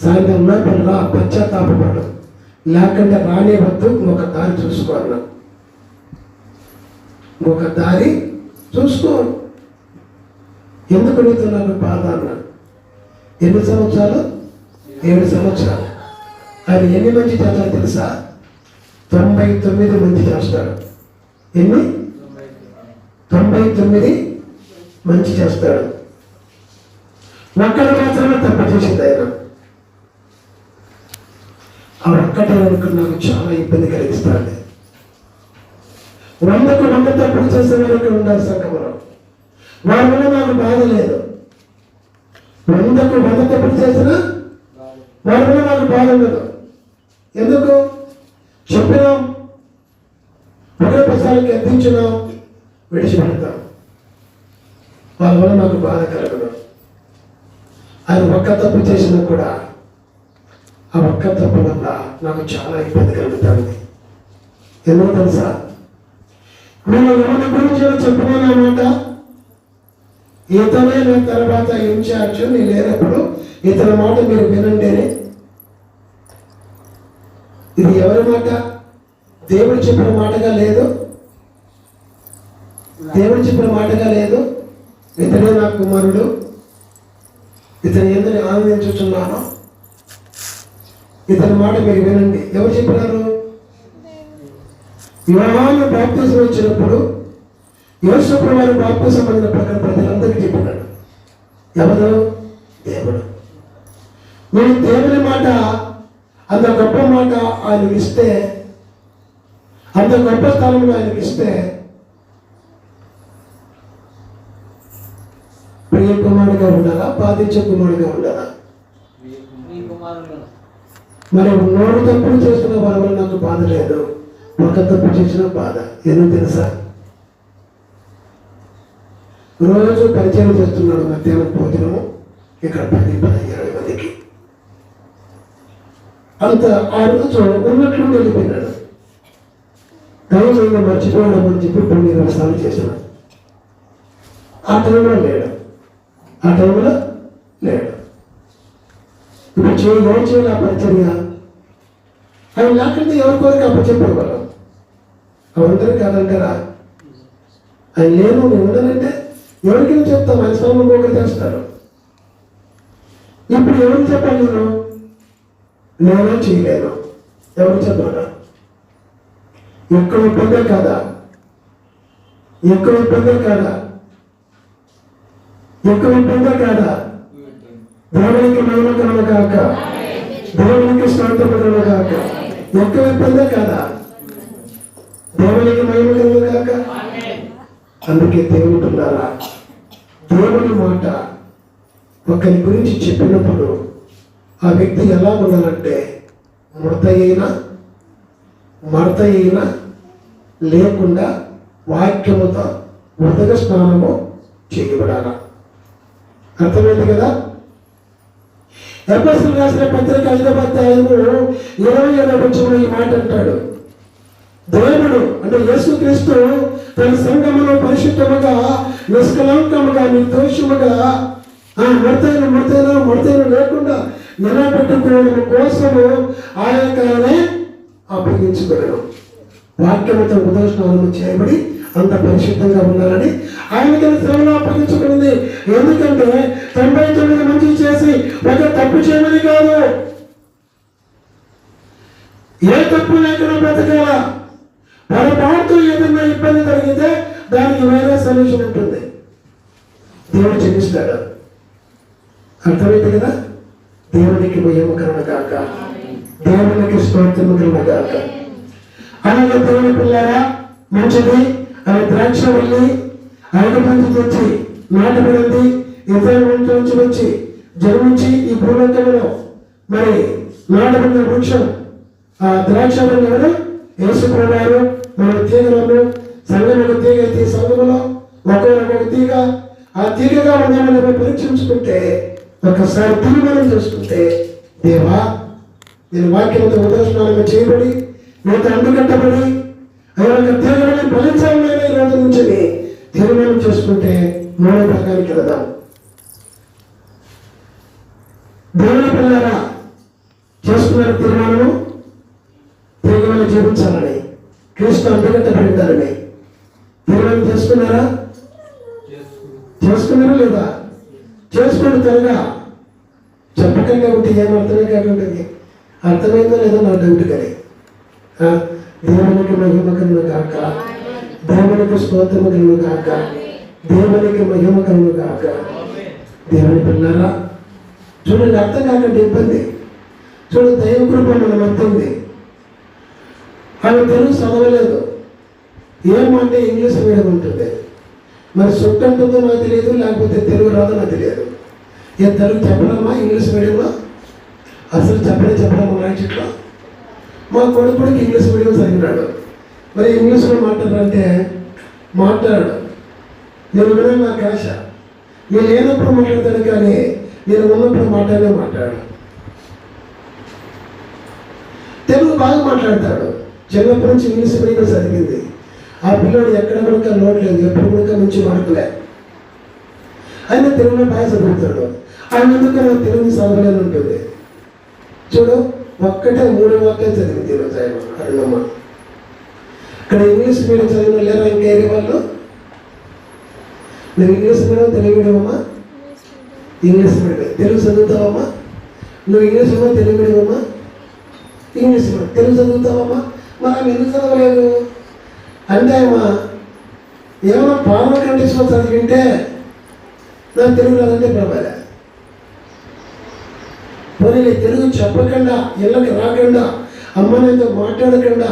సాయంత్రం నా పిల్లల పశ్చాత్తాపడు, లేకుంటే రానే వద్దు, ఇంకొక దారి చూసుకోవాలి, ఇంకొక దారి చూసుకో. ఎందుకు అడుగుతున్నాను బాధ అన్నాను. ఎన్ని సంవత్సరాలు? 7 సంవత్సరాలు. ఆయన ఎన్ని మంచి చేస్తాడు తెలుసా? 99 మంచి చేస్తాడు. ఎన్ని? 99 మంచి చేస్తాడు. ఒక్కడు మాత్రమే తప్పు చేసింది ఆయన. ఆ ఒక్కటే వరకు నాకు చాలా ఇబ్బంది కలిగిస్తాడు. 100కు 100 తప్పులు చేసే వరకు ఉండాలి సంఘంలో. వారి వల్ల నాకు బాధ లేదు. 100కు 100 తప్పులు చేసినా వారి వల్ల నాకు బాధ ఉండదు. ఎందుకు? చెప్పినాం, ఒకే ప్రసారానికి ఎత్తించినాం, విడిచిపెడతాం. వాళ్ళ వల్ల నాకు బాధ కలగదు. ఆయన ఒక్క తప్పు చేసినా కూడా ఆ ఒక్క తప్పు వల్ల నాకు చాలా ఇబ్బంది కలుగుతుంది. ఎందుకు తెలుసా? నేను ఎవరి గురించి చెప్పినానమాట, ఇతనే నా తర్వాత ఇన్ఛార్జ్, నేను లేనప్పుడు ఇతని మాట మీరు వినండి. ఇది ఎవరి మాట? దేవుడు చెప్పిన మాటగా లేదు. దేవుడు చెప్పిన మాటగా లేదు. ఇతనే నా కుమారుడు, ఇతని ఎందుకు ఆనందించుతున్నాను, ఇతని మాట మీరు వినండి. ఎవరు చెప్పినారు? యోహాను బాప్తిజం వచ్చినప్పుడు యేసుప్రభువు వారి బాప్తిజం పొందిన ప్రకారం ప్రజలందరికీ చెప్పినాడు. ఎవరు? దేవుడు. మీరు దేవుని మాట అంత గొప్ప మాట ఆయనకి ఇస్తే, అంత గొప్ప స్థలంలో ఆయనకి ఇస్తే, ప్రియ కుమారుడిగా ఉండాలా, బాధించే కుమారుడిగా ఉండాలా? మరి 100 తప్పులు చేస్తున్న వారి వల్ల నాకు బాధ లేదు, ఒక తప్పు చేసిన బాధ. ఎందుకు తెలుసా? రోజు పరిచయం చేస్తున్నాడు. మధ్యాహ్నం భోజనము ఇక్కడ 10-20 మందికి. అంత ఆ రోజు ఉన్నట్లు వెళ్ళిపోయినాడు. దయచేసి మర్చిపోవడం అని చెప్పి 20 సార్లు చేసిన. ఆ టైంలో లేడు. ఇప్పుడు ఏం చేయాలి? ఆ పరిచర్య ఆయన లేకుండా ఎవరి కోరిక అప్పచెప్పేవాళ్ళం. అవరందరూ కాదంటారా? ఆయన లేను, నేను ఉండనంటే ఎవరికైనా చెప్తాం. ఆయన స్థానంలో ఒకరు చేస్తారు. ఇప్పుడు ఎవరికి చెప్పాలి? నేనే చేయలేను. ఎవరు చెప్పాలా? ఎక్కువ ఇబ్బందే కాదా? దేవునికి మహిమ కలుగును గాక, దేవునికి స్తోత్రం కలుగును గాక. ఎక్కువ ఇబ్బందే కాదా? దేవునికి మహిమ కలుగును గాక. అందుకే దేవుని పిల్లారా, దేవుని మాట ఒకరి గురించి చెప్పినప్పుడు ఆ వ్యక్తి ఎలా ఉండాలంటే మడత అయినా లేకుండా వాక్యముతో ఉదక స్నానము చేయబడాల. అర్థమైంది కదా? ఎఫెసీయులకు రాసిన పత్రిక 5వ అధ్యాయము 27వ వచనంలో ఈ మాట అంటాడు. దేవుడు అంటే యేసుక్రీస్తు తన సంఘమును పరిశుద్ధముగా, నిష్కలంకముగా, నిర్దోషముగా, మడతైన లేకుండా నిలబెట్టుకోవడం కోసము ఆయననే అప్పగించుకోవడం. వాక్యముతో ఉదోషణము చేయబడి అంత పరిశుద్ధంగా ఉండాలని ఆయనకి శ్రమలో అప్పగించుకున్నది. ఎందుకంటే 99 మంచి చేసి ఒక తప్పు చేయమని కాదు, ఏ తప్పు లేకుండా బ్రతకాల. పొరపాటు ఏదైనా ఇబ్బంది కలిగితే దానికి వేరే సొల్యూషన్ ఉంటుంది. దేవుడు క్షమిస్తాడు. అర్థమైంది కదా? దేవునికి మహిమ కలుగును గాక, దేవునికి స్తోత్రము కలుగును గాక. అలాగే దేవుని పిల్లారా, మంచిది. ఆయన ద్రాక్షవల్లి ఐగుప్తు తెచ్చి నాటబడింది. ఇజ్రాయేలు నుంచి వచ్చి జన్మించి ఈ భూలోకంలో మరి నాటబడిన వృక్షం ఆ ద్రాక్షవల్లి ఎవరు? యేసుప్రభువు. మన తీగలను సంఘముల తీగ అయితే సంఘములో ఒక్కొక్క తీగ, ఆ తీగగా ఉన్నామని పరీక్షించుకుంటే, ఒకసారి తీర్మానం చేసుకుంటే, దేవా నేను వాక్యంతో ఉదర్శనాలుగా చేయబడి నీతో అంటుకట్టబడి ఆయన తీగలని ఫలించాలని ఈ రోజు నుంచి తీర్మానం చేసుకుంటే 3వ భాగానికి వెళదాం. దేవుని పిల్లరా, చేసుకున్న తీర్మానము తీగలను జీవించాలని, క్రీస్తు అంటుకట్టబడిందాలని తీర్మానం చేసుకున్నారా లేదా? చేసుకోండి త్వరగా. చెప్పకుండా ఉంటే ఏం అర్థమే కాకుంటుంది. అర్థమైందో లేదో నా డౌట్ కానీ. దేవునికి మహిమ కలుగును గాక, దేవునికి స్తోత్రము కలుగును గాక, దేవునికి మహిమ కలుగును గాక. దేవుని పిల్లరా చూడండి, అర్థం కాకండి ఇబ్బంది. చూడు, దైవ కృప మనం అర్థంది. ఆమె తెలుగు చదవలేదు, ఏమంటే ఇంగ్లీష్ మీడియం ఉంటుంది. మరి సుట్టు అంటుందో నాకు తెలియదు, లేకపోతే తెలుగు రాదో నాకు తెలియదు. ఏ తెలుగు చెప్పడమా ఇంగ్లీష్ మీడియంలో? అసలు చెప్పడమా రాయట్లో? మా కొడుకుడికి ఇంగ్లీష్ మీడియం చదివినాడు. మరి ఇంగ్లీష్లో మాట్లాడారంటే మాట్లాడు. నేను వినను, నాకు ఆశ. నేను లేనప్పుడు మాట్లాడతాడు, కానీ నేను ఉన్నప్పుడు మాట్లాడాడు. తెలుగు బాగా మాట్లాడతాడు. చిన్నప్పటి నుంచి ఇంగ్లీష్ మీడియం చదివింది. ఆ పిల్లడు ఎక్కడ కూడా లోటు లేదు, ఎప్పుడు కూడా మంచి మార్కులే. ఆయన తెలుగులో బాగా చదువుతాడు. ఆయన ఎందుకు తెలుగు చదవలేని ఉంటుంది. చూడు, ఒక్కటే 3 వాక్యాలు చదివింది ఈరోజు ఆయన అరుణమ్మ. ఇక్కడ ఇంగ్లీష్ మీడియం చదివిన లేరా ఇంకేరే వాళ్ళు? నువ్వు ఇంగ్లీష్ మీడియం తెలుగు మీడియమమ్మా? English medium. తెలుగు చదువుతావమ్మా? నువ్వు ఇంగ్లీష్ మీడియం తెలుగు మీడియమమ్మా? English medium. తెలుగు చదువుతావమ్మా? మరి ఆమె ఎందుకు చదవలేదు అంటే, అమ్మా ఏమన్నా ఫార్మల్ కండిషన్లో చదివింటే నాకు తెలుగు రాదంటే ప్రభాలే. పోనీ తెలుగు చెప్పకుండా, ఇళ్ళకి రాకుండా, అమ్మనైతే మాట్లాడకుండా,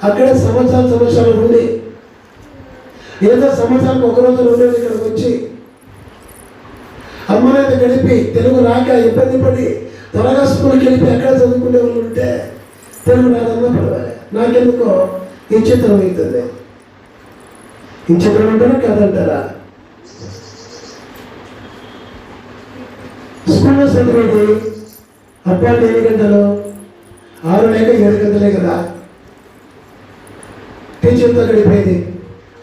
అక్కడే సంవత్సరాలు ఉండి, ఏదో సంవత్సరానికి ఒకరోజు ఉండేది ఇక్కడికి వచ్చి అమ్మనైతే గడిపి తెలుగు రాక ఇబ్బంది పడి త్వరగా స్కూల్కి వెళ్ళి అక్కడ చదువుకునే వాళ్ళు ఉంటే తెలుగు రాదన్నా పర్వాలే. నాకెందుకో ఈ చిత్రం అవుతుంది. ఈ చిత్రం అంటారా కాదంటారా? స్కూల్లో చదివేది అప్పాలు ఎన్ని గంటలు? 6 లేక 7 గంటలే కదా. టీచర్తో గడిపేది.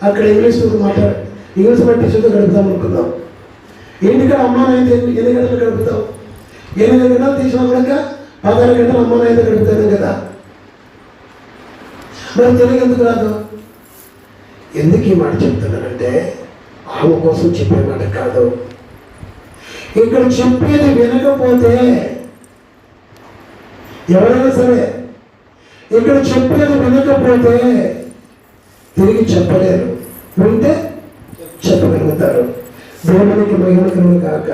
అక్కడ ఇంగ్లీష్ మరి టీచర్తో గడుపుతాం అనుకుందాం. ఇంటికాడ అమ్మానైతే ఎన్ని గంటలు గడుపుతాం? 8 గంటలు తీసిన కూడా 16 గంటలు అమ్మానైతే గడుపుతాను కదా. మరి తెలుగు ఎందుకు రాదు? ఎందుకు ఈ మాట చెప్తున్నానంటే, ఆమె కోసం చెప్పే మాట కాదు. ఇక్కడ చెప్పేది వినకపోతే ఎవరైనా సరే, ఇక్కడ చెప్పేది వినకపోతే తిరిగి చెప్పలేరు, వింటే చెప్పగలుగుతారు. దేవునికి మహిమ కలుగును గాక.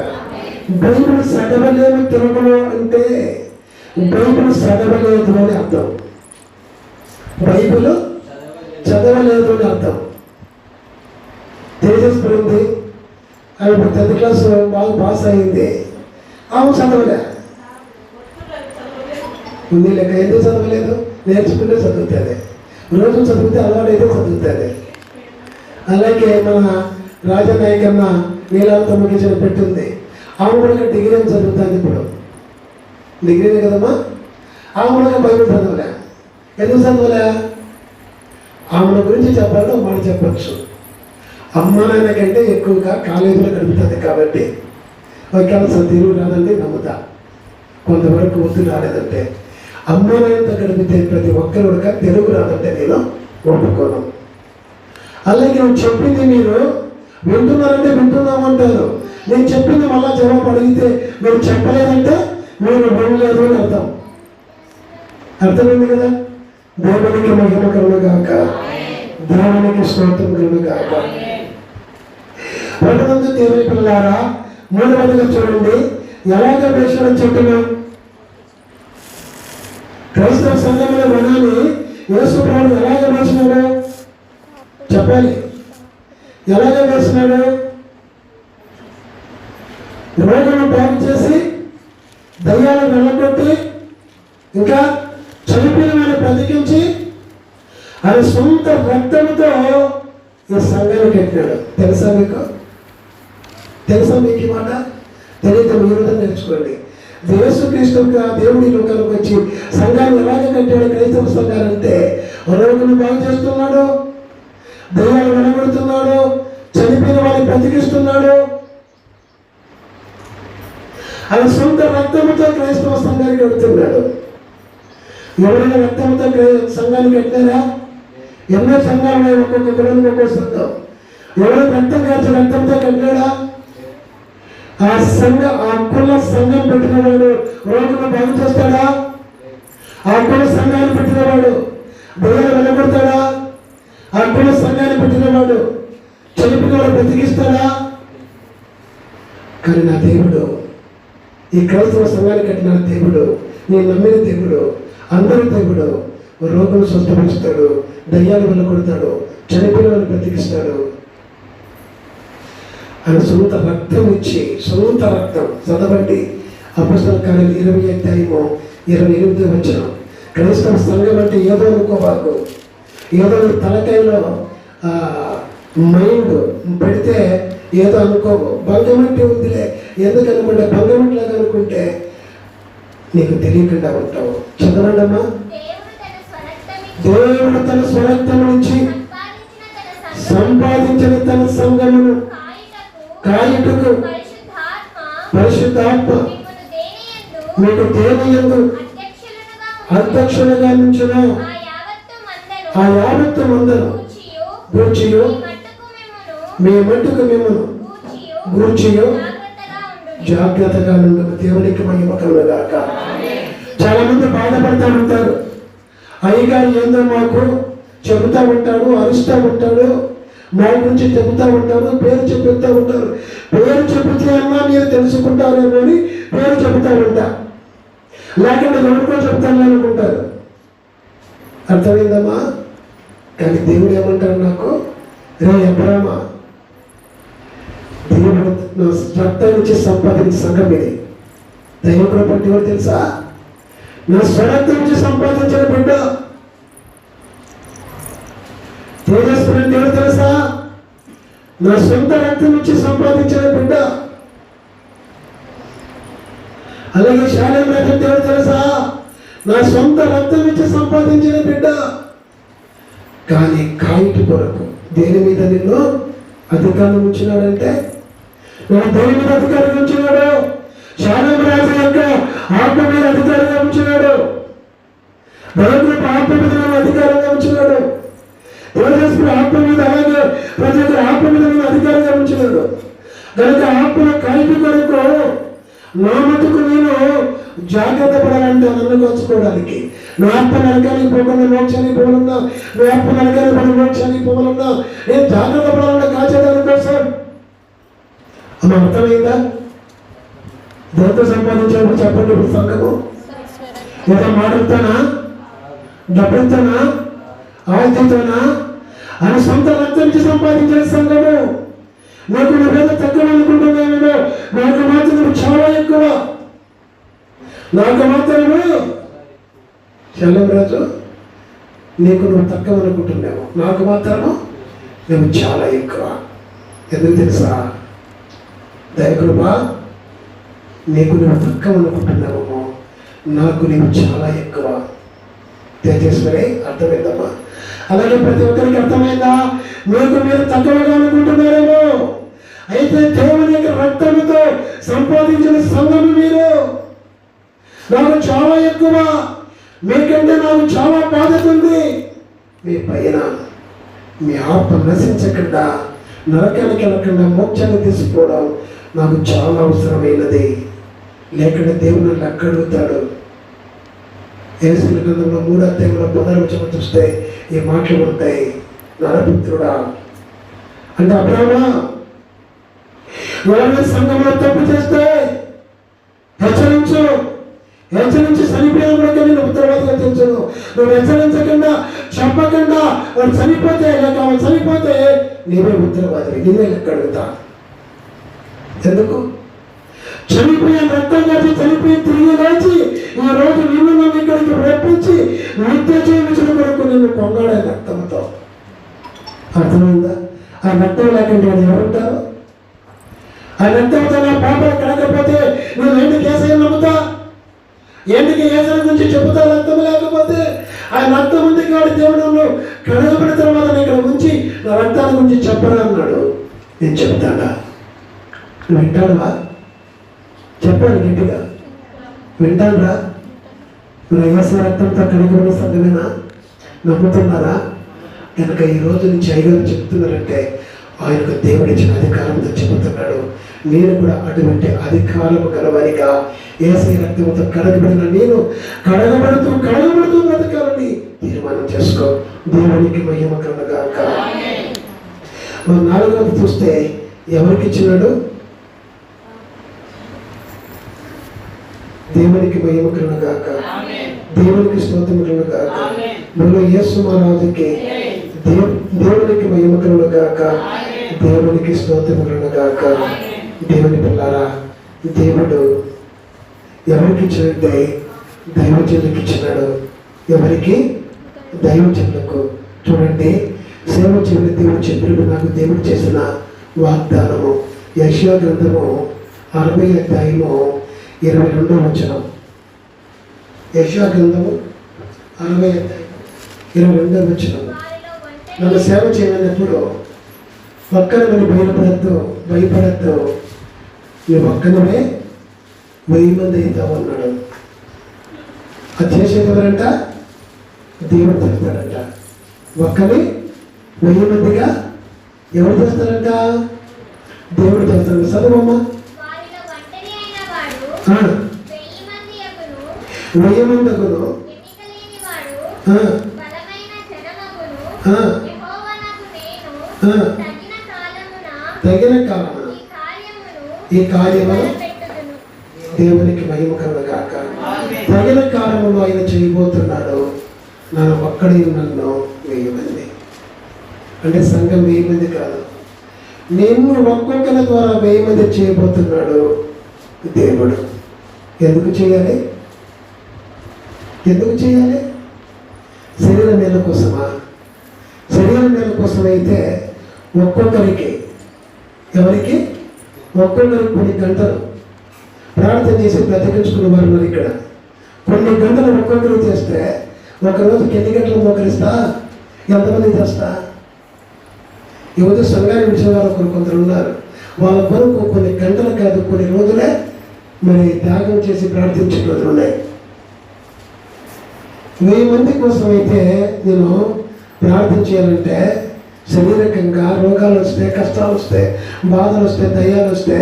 బైబిల్ చదవలేము తెలుగులో అంటే బైబిల్ చదవలేదు అని అర్థం. బైబిల్ చదవలేదు అని అర్థం. తేజస్పడింది, ఆమె 10th క్లాస్ బాగా పాస్ అయింది. ఆమె చదవలే ఉంది లెక్క. ఎందుకు చదవలేదు? నేర్చుకుంటే చదువుతుంది. రోజు చదివితే అలవాటైతే చదువుతుంది. అలాగే మన రాజనాయకన్న నీలాలతో ముగించిన పెట్టింది. ఆమె కూడా డిగ్రీ చదువుతుంది. ఇప్పుడు డిగ్రీనే కదమ్మా. ఆమె కూడా బైబిల్ చదవలే. ఎందుకు చదవలే? ఆమె గురించి చెప్పాలంటే ఒక మాట చెప్పచ్చు. అమ్మ నాయన కంటే ఎక్కువగా కాలేజీలో గడుపుతుంది కాబట్టి ఒకవేళ తెలుగు రాదంటే నమ్ముతా, కొంతవరకు ఒత్తిడి రాలేదంటే. అమ్మ నాయనతో గడిపితే ప్రతి ఒక్కరు కూడా తెలుగు రాదంటే నేను ఒప్పుకోను. అలాగే నువ్వు చెప్పింది మీరు వింటున్నారంటే వింటున్నామంటారు. నేను చెప్పింది మళ్ళా జవాబు అడిగితే మీరు చెప్పలేదంటే మీరు వినలేదు అని అర్థం. అర్థమైంది కదా? దేవునికి మహిమ కలుగును గాక, దేవునికి స్తోత్రం కలుగును గాక. ప్రభునందు దేవుని పిల్లారా, 3వదిగా చూడండి, ఎలాగ వేషాలని చెప్తున్నాం. క్రైస్తవ సంఘంలో వినాలి. యేసు ప్రభువు ఎలాగ వేసినాడు చెప్పాలి. ఎలాగ వేసినాడు? రోగులను బాగు చేసి, దయ్యాలను వెళ్ళగొట్టి, ఇంకా చనిపోయిన వారిని బ్రతికించి, ఆయన సొంత రక్తంతో ఈ సంఘాన్ని కట్టినాడు. తెలుసా మీకు? తెలుసా మీకు ఈ మాట? తెలియదు, మీరు నేర్చుకోండి. యేసుక్రీస్తుగా దేవుడి లోకాలకు వచ్చి సంఘాన్ని ఎలాగ కట్టాడు? క్రైస్తవ సంఘాలంటే రోగులను బాగు చేస్తున్నాడు, దయ్యాలు వెనబడుతున్నాడు, చనిపోయిన వారిని బ్రతికిస్తున్నాడు. ఆయన సొంత రక్తంతో క్రైస్తవ సంఘాన్ని కడుతున్నాడు. ఎవరైనా రక్తంతో సంఘాన్ని కట్టారా? ఎన్నో సంఘాలు ఉన్నాయి, ఒక్కొక్క కులానికి ఒక్కొక్క సంఘం. ఎవరైనా రక్తం కాల్చి రక్తంతో కట్టాడా? ఆ కుల సంఘం పెట్టినవాడు రోగులను బాగు చేస్తాడా? ఆ కుల సంఘాన్ని పెట్టినవాడు దయ్యాలు వెళ్ళగొడతాడా? ఆ కుల సంఘాన్ని పెట్టినవాడు చనిపోయిన వాడు బ్రతికిస్తాడా? కానీ నా దేవుడు, ఈ క్రైస్తవ సంఘాన్ని కట్టిన దేవుడు, నేను నమ్మిన దేవుడు, అందరి దేవుడు రోగులు స్వస్థపరుస్తాడు, దయ్యాలు వెళ్ళగొడతాడు, చనిపోయిన వాడిని బ్రతికిస్తాడు. ఆయన సొంత రక్తం ఇచ్చి, సొంత రక్తం చదవండి. అపొస్తలుల కార్యాలు 20:28 క్రైస్తవ సంఘం అంటే ఏదో అనుకోవాకు, ఏదో తలకాయలో మైండ్ పెడితే ఏదో అనుకోవు. భంగమంటే ఉందిలే, ఎందుకనుకుంటే భంగమంట్లాగా అనుకుంటే నీకు తెలియకుండా ఉంటావు. చదవండమ్మా. దేవుడు తన స్వరక్తం నుంచి సంపాదించిన తన సంఘమును కాయుటకు పరిశుద్ధాత్మ మీకు దేనియందు అధ్యక్షులుగా నుంచును. ఆ యావత్తు మందను గూర్చియు మీ మట్టుకు మిమ్మను గూర్చియు జాగ్రత్తగా నుండి దేవునికి మహిమ కలుగుగాక. చాలా మంది బాధపడతా ఉంటారు. అయ్యగారు ఏందో మాకు చెబుతూ ఉంటాడు, అరుస్తూ ఉంటాడు, మా గురించి చెబుతూ ఉంటాడు, పేరు చెబుతూ ఉంటారు. పేరు చెబితే అన్నా మీరు తెలుసుకుంటారేమో అని పేరు చెబుతూ ఉంటా, లేకుండా ఎవరికో చెప్తాను అనుకుంటారు. అర్థమైందమ్మా? కానీ దేవుడు ఏమంటాడు నాకు, రే అబ్రామా, దేవుడు నా రక్తం నుంచి సంపాదించిన సంఘం ఇది. దైవకుడు బట్టి ఎవరు తెలుసా? నా స్వరక్తం నుంచి సంపాదించిన బిడ్డ. తేజస్సుని ఎవరు తెలుసా? నా సొంత రక్తం నుంచి సంపాదించిన బిడ్డ. అలాగే శాలేం రాజు ఎవరు తెలుసా? నా సొంత రక్తం నుంచి సంపాదించిన బిడ్డ. కానీ కాయిటి కొరకు దేని మీద నిన్ను అధికారం ఉంచినాడంటే, నా దేని మీద అధికారం ఉంచినాడు? శాలేం రాజు యొక్క ఆత్మ మీద అధికారంగా ఉంచినాడు. దైవపు ఆత్మ మీద అధికారంగా ఉంచినాడు. దేవదేశుడు ఆత్మ మీద, అలాగే ప్రజల ఆత్మ మీద అధికారంగా ఉంచినాడు. కనుక ఆత్మ కాయిటి కొరకు నా మటుకు నేను జాగ్రత్త పడాలంటే నన్ను కాచుకోవడానికి. నా ఆత్మ నరకానికి పోకుండా మోక్షానికి పోవాలన్నా, నా ఆత్మ నరకానికి పడి మోక్షానికి పోవాలన్నా నేను జాగ్రత్త పడాలన్నా కాచేదాని కోసం. అమ్మ అర్థమైందా? దేవత సంపాదించినప్పుడు చెప్పండి. ఇప్పుడు సంఘము ఏదో మాట్లాడతానా, డబ్బుతానా, ఆయుధతోనా? ఆయన సొంత రక్తం నుంచి సంపాదించిన సంఘము. నాకు నువ్వేదో తక్కువ అనుకుంటున్నాను, నాకు మాత్రం నువ్వు చాలా ఎక్కువ. నాకు మాత్రము శాలేం రాజు, నీకు నువ్వు తక్కువ అనుకుంటున్నావు, నాకు మాత్రము నువ్వు చాలా ఎక్కువ. ఎందుకు తెలుసా? దయకృపా, నీకు నువ్వు తక్కువ అనుకుంటున్నావు, నాకు నీవు చాలా ఎక్కువ. తేజస్వరి, అర్థమైందమ్మా? అలాగే ప్రతి ఒక్కరికి అర్థమైందా? మీకు మీరు తక్కువగా అనుకుంటున్నారేమో, అయితే దేవుని యొక్క రక్తముతో సంపాదించిన సంఘము మీరు. నాకు చాలా ఎక్కువ, మీకంటే నాకు చాలా బాధ్యత ఉంది. మీ పైన మీ ఆత్మ నశించకుండా, నరకానికి వెళ్ళకుండా మోక్షాన్ని తీసుకోవడం నాకు చాలా అవసరమైనది. లేకుండా దేవుడు నన్ను అక్కడుగుతాడు. యేసుల గ్రంథంలో 3:16 చూస్తే ఈ మాటలు ఉంటాయి. నరపుత్రుడా అంటే, అబ్రామా, ఎవరైనా సంఘంలో తప్పు చేస్తే హెచ్చరించి చనిపోయిన కూడా నేను ఉత్తరవాదిగా తెలుసును. నువ్వు హెచ్చరించకుండా, చెప్పకుండా వాడు చనిపోతే, లేక వాడు చనిపోతే నీవే ఉత్తరవాది, నీవే లెక్క అడుగుతా. ఎందుకు? చనిపోయే రక్తం కాచి చనిపోయి తిరిగి లేచి ఈ రోజు నిన్ను నన్ను ఇక్కడికి రప్పించి నిత్య జీవించిన కొరకు నిన్ను పొంగాడే రక్తంతో. అర్థమైందా? ఆ రక్తం లేకుండా ఎవరుంటారు? ఆ రక్తంతో నా పాపాలు కడగకపోతే నేను ఎందుకు ఏసయ్య నమ్ముతా? ఎందుకు ఏసయ్య గురించి చెబుతా? రక్తం లేకపోతే ఆ రక్తం ఉంది కాబట్టి దేవుడు కడగబడిన తర్వాత ఇక్కడ ఉంచి నా రక్తాన్ని గురించి చెప్పరా అన్నాడు. నేను చెప్తాడా? నువ్వు వింటాడువా? చెప్పాడు గట్టిగా, వింటాడురా? మీరు ఏసయ్య రక్తంతో కడగబడిన సంఘమేనా? నమ్ముతున్నారా? కనుక ఈ రోజు నుంచి అయ్యగారు చెప్తున్నారంటే ఆయనకు దేవుడు ఇచ్చిన అధికారంతో చెబుతున్నాడు. నేను కూడా అటువంటి అధికారము గలవానిగా యేసయ్య రక్తముతో కడగబడిన నేను కడగబడుతూ బ్రతకాలని తీర్మానం చేసుకో. దేవునికి మహిమ కలుగుగాక. మనం 4వది చూస్తే ఎవరికి ఇచ్చినాడు? దేవునికి మహిమ కలుగుగాక. దేవునికి స్తోత్రం కలుగుగాక. మనలో యేసు మహారాజుకి దేవునికి మహిమ కలుగుగాక. దేవునికి స్తోత్రం కలుగుగాక. దేవుని పిల్లారా, దేవుడు ఎవరికి ఇచ్చినట్టే దైవజనులకు ఇచ్చినాడు. ఎవరికి? దైవజనులకు. చూడండి, సేవ చేయని దేవుడు చెప్పినప్పుడు నాకు దేవుడు చేసిన వాగ్దానము యెషయా గ్రంథము 60వ అధ్యాయము 22వ వచనం. యెషయా గ్రంథము 60వ అధ్యాయం 22వ వచనం. నన్ను సేవ చేయనప్పుడు ఒక్కరి మనం భయపడద్దు, నువ్వు ఒక్కనమే 1000 మంది అవుతావు అన్నాడు. అది చేసేది ఎవరంట? దేవుడు చేస్తాడంట. ఒక్కని 1000 మందిగా ఎవరు చేస్తారంట? దేవుడు చేస్తాడు. చదువమ్మా. 1000 మంది అగును, తగిన కాలమున ఈ కార్యము దేవునికి మహిమ కలుగుగాక. తగిన కాలములో ఆయన చేయబోతున్నాడు. నన్ను ఒక్కడే నన్ను 1000 మంది అంటే సంఘం 1000 మంది కాదు, నిన్ను ఒక్కొక్కరి ద్వారా 1000 మంది చేయబోతున్నాడు దేవుడు. ఎందుకు చేయాలి? శరీర మేల కోసమా? శరీర మేల కోసమైతే ఒక్కొక్కరికి కొన్ని గంటలు ప్రార్థన చేసి బ్రతికించుకున్న వారు ఉన్నారు ఇక్కడ. కొన్ని గంటలు ఒక్కొక్కరు చేస్తే ఒక రోజుకి ఎన్ని గంటలు మోకరిస్తా? ఎంతమంది చేస్తా? ఈరోజు సంఘాన్ని విడిచిన వారు కొందరు ఉన్నారు. వాళ్ళ కొరకు కొన్ని గంటలు కాదు, కొన్ని రోజులే మరి త్యాగం చేసి ప్రార్థించే రోజులు ఉన్నాయి. 1000 మంది కోసం అయితే నేను ప్రార్థన చేయాలంటే శారీరకంగా రోగాలు వస్తే, కష్టాలు వస్తే, బాధలు వస్తే, దయ్యాలు వస్తే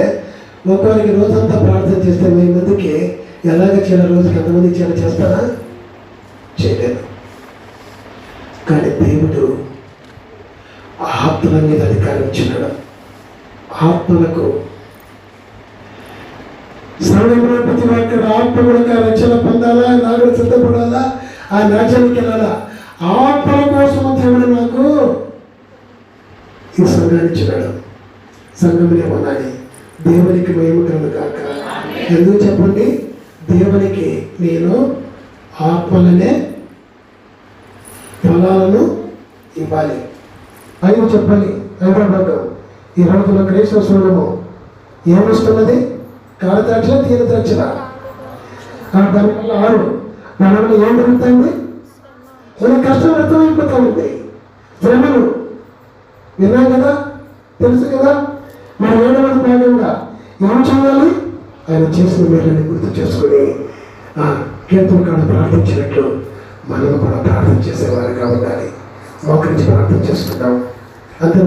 ఒక్కొక్కరికి రోజంతా ప్రార్థన చేస్తే 1000 మందికి ఎలాగ చేయాలి? రోజుకి ఎంతమంది చేస్తానా? చేయలేను. కానీ దేవుడు ఆత్మల మీద అధికారం ఇచ్చినాడు. ఆత్మలకు సంఘంలో ప్రతి ఒక్కరు ఆత్మ కూడా రక్షణ పొందాలా, నాగుడు సిద్ధపడాలా, ఆ రాజ్యానికి వెళ్ళాలా. ఆత్మల కోసం దేవుడు నాకు ఈ సంఘాన్ని ఇచ్చినాడు. సంఘంలో ఉన్నది. దేవునికి మహిమ కలుగుగాక. ఎందుకు చెప్పండి? దేవునికి నేను ఆత్మలనే ఫలాలను ఇవ్వాలి. 5 చెప్పాలి. 5వ భాగం. ఈ రోజున క్రైస్తవ సంఘము ఏమొస్తున్నది? కాల ద్రాక్ష, తీర ద్రాక్ష. దానివల్ల 6 దానివల్ల ఏం జరుగుతుంది? మన కష్టం అర్థమైపోతా ఉంది. శ్రమలు విన్నాం కదా, తెలుసు కదా. మన 7వ భాగంగా ఏం చేయాలి? ఆయన చేసిన మేలని గుర్తు చేసుకుని కీర్తనకాడు ప్రార్థించినట్లు మనం కూడా ప్రార్థన చేసేవారుగా ఉండాలి. మోకరించి ప్రార్థన చేసుకుందాం. అందరూ